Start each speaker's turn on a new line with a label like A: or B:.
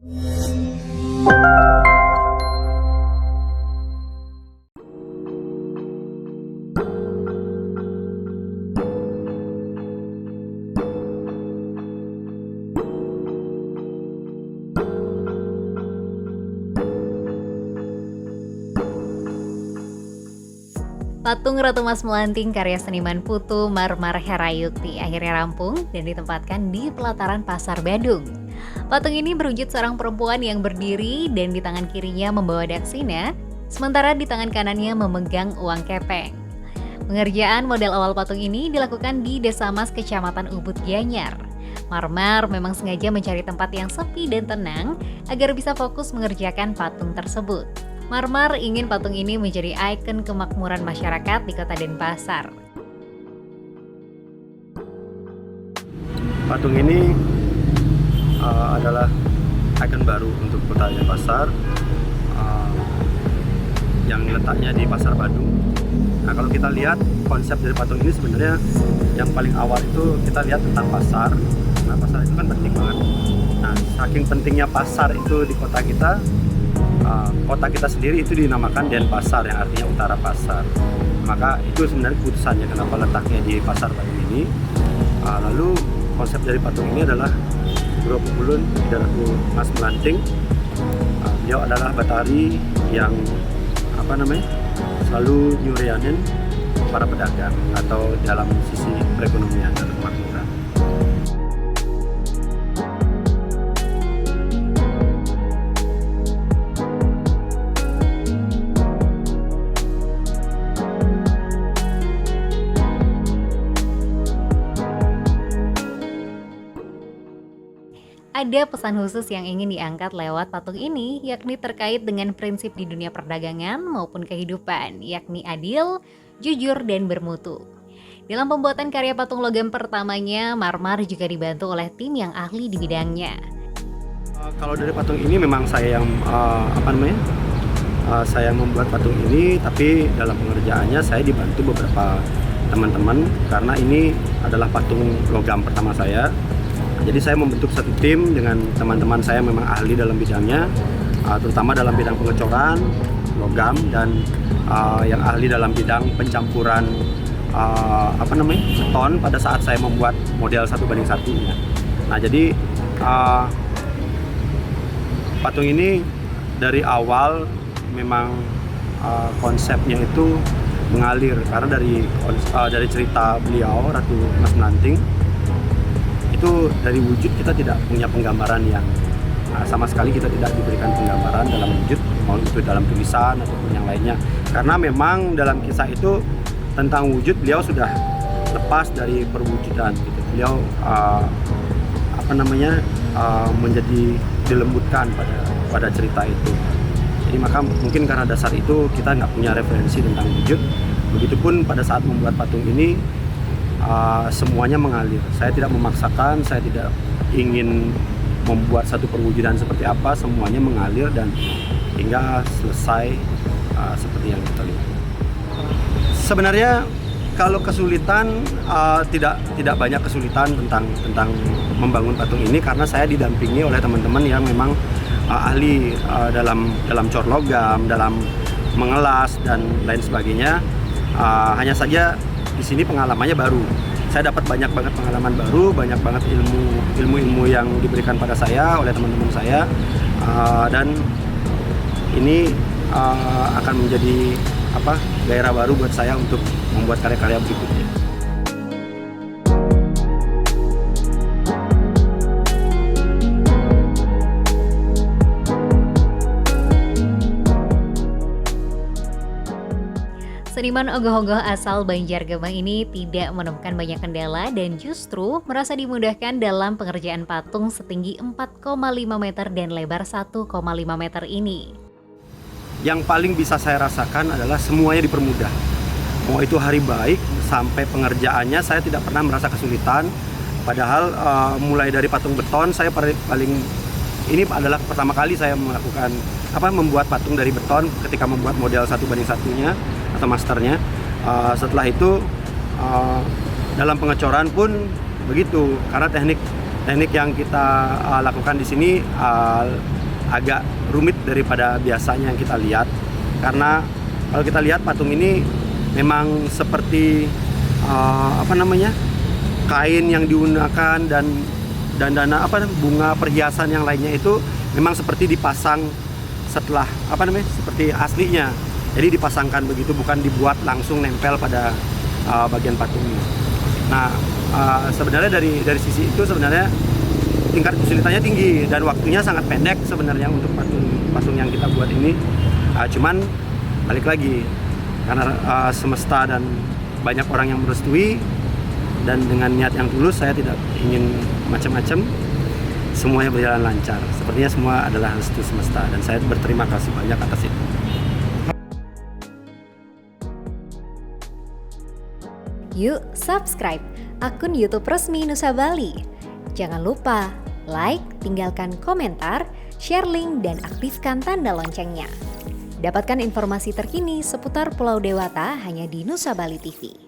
A: Patung Ratu Mas Melanting karya seniman Putu Marmar Herayukti akhirnya rampung dan ditempatkan di pelataran Pasar Badung. Patung ini berwujud seorang perempuan yang berdiri dan di tangan kirinya membawa daksina, sementara di tangan kanannya memegang uang kepeng. Pengerjaan model awal patung ini dilakukan di Desa Mas, Kecamatan Ubud, Gianyar. Marmar memang sengaja mencari tempat yang sepi dan tenang agar bisa fokus mengerjakan patung tersebut. Marmar ingin patung ini menjadi ikon kemakmuran masyarakat di kota Denpasar.
B: Patung ini adalah ikon baru untuk kota Denpasar yang letaknya di Pasar Badung. Nah, kalau kita lihat konsep dari patung ini sebenarnya yang paling awal itu kita lihat tentang pasar. Nah, pasar itu kan penting banget. Nah, saking pentingnya pasar itu di kota kita, kota kita sendiri itu dinamakan Denpasar yang artinya utara pasar. Maka itu sebenarnya keputusannya kenapa letaknya di Pasar Badung ini. Lalu konsep dari patung ini adalah Bro Pepulun Ratu Mas Melanting. Beliau adalah batari yang selalu nyurianin para pedagang atau dalam sisi perekonomian dan kemakmuran.
A: Ada pesan khusus yang ingin diangkat lewat patung ini, yakni terkait dengan prinsip di dunia perdagangan maupun kehidupan, yakni adil, jujur, dan bermutu. Dalam pembuatan karya patung logam pertamanya, Marmar juga dibantu oleh tim yang ahli di bidangnya.
B: Kalau dari patung ini memang saya yang saya membuat patung ini, tapi dalam pengerjaannya saya dibantu beberapa teman-teman karena ini adalah patung logam pertama saya. Jadi saya membentuk satu tim dengan teman-teman saya memang ahli dalam bidangnya, terutama dalam bidang pengecoran logam dan yang ahli dalam bidang pencampuran beton pada saat saya membuat model 1:1 ya. Nah, jadi patung ini dari awal memang konsepnya itu mengalir karena dari cerita beliau Ratu Mas Melanting. Itu dari wujud kita tidak punya penggambaran yang sama sekali, kita tidak diberikan penggambaran dalam wujud, mau itu dalam tulisan ataupun yang lainnya, karena memang dalam kisah itu tentang wujud beliau sudah lepas dari perwujudan gitu. Beliau menjadi dilembutkan pada cerita itu. Jadi maka mungkin karena dasar itu kita nggak punya referensi tentang wujud. Begitupun pada saat membuat patung ini semuanya mengalir. Saya tidak memaksakan, saya tidak ingin membuat satu perwujudan seperti apa, semuanya mengalir dan hingga selesai seperti yang kita lihat. Sebenarnya kalau kesulitan tidak banyak kesulitan tentang membangun patung ini karena saya didampingi oleh teman-teman yang memang ahli dalam cor logam, dalam mengelas dan lain sebagainya. Hanya saja di sini pengalamannya baru. Saya dapat banyak banget pengalaman baru, banyak banget ilmu yang diberikan pada saya oleh teman-teman saya, dan ini akan menjadi gairah baru buat saya untuk membuat karya-karya berikutnya.
A: Seniman ogoh-ogoh asal Banjargebang ini tidak menemukan banyak kendala dan justru merasa dimudahkan dalam pengerjaan patung setinggi 4,5 meter dan lebar 1,5 meter ini.
B: Yang paling bisa saya rasakan adalah semuanya dipermudah. Mau itu hari baik sampai pengerjaannya saya tidak pernah merasa kesulitan. Padahal mulai dari patung beton saya ini adalah pertama kali saya membuat patung dari beton ketika membuat model 1:1-nya atau masternya. Setelah itu dalam pengecoran pun begitu, karena teknik teknik yang kita lakukan di sini agak rumit daripada biasanya yang kita lihat, karena kalau kita lihat patung ini memang seperti kain yang digunakan dan bunga perhiasan yang lainnya itu memang seperti dipasang setelah seperti aslinya. Jadi dipasangkan begitu, bukan dibuat langsung nempel pada bagian patung ini. Nah, sebenarnya dari sisi itu sebenarnya tingkat kesulitannya tinggi dan waktunya sangat pendek sebenarnya untuk patung yang kita buat ini. Cuman balik lagi, karena semesta dan banyak orang yang merestui, dan dengan niat yang tulus, saya tidak ingin macam-macam, semuanya berjalan lancar. Sepertinya semua adalah restu semesta dan saya berterima kasih banyak atas itu.
A: Yuk subscribe akun YouTube resmi Nusa Bali. Jangan lupa like, tinggalkan komentar, share link, dan aktifkan tanda loncengnya. Dapatkan informasi terkini seputar Pulau Dewata hanya di Nusa Bali TV.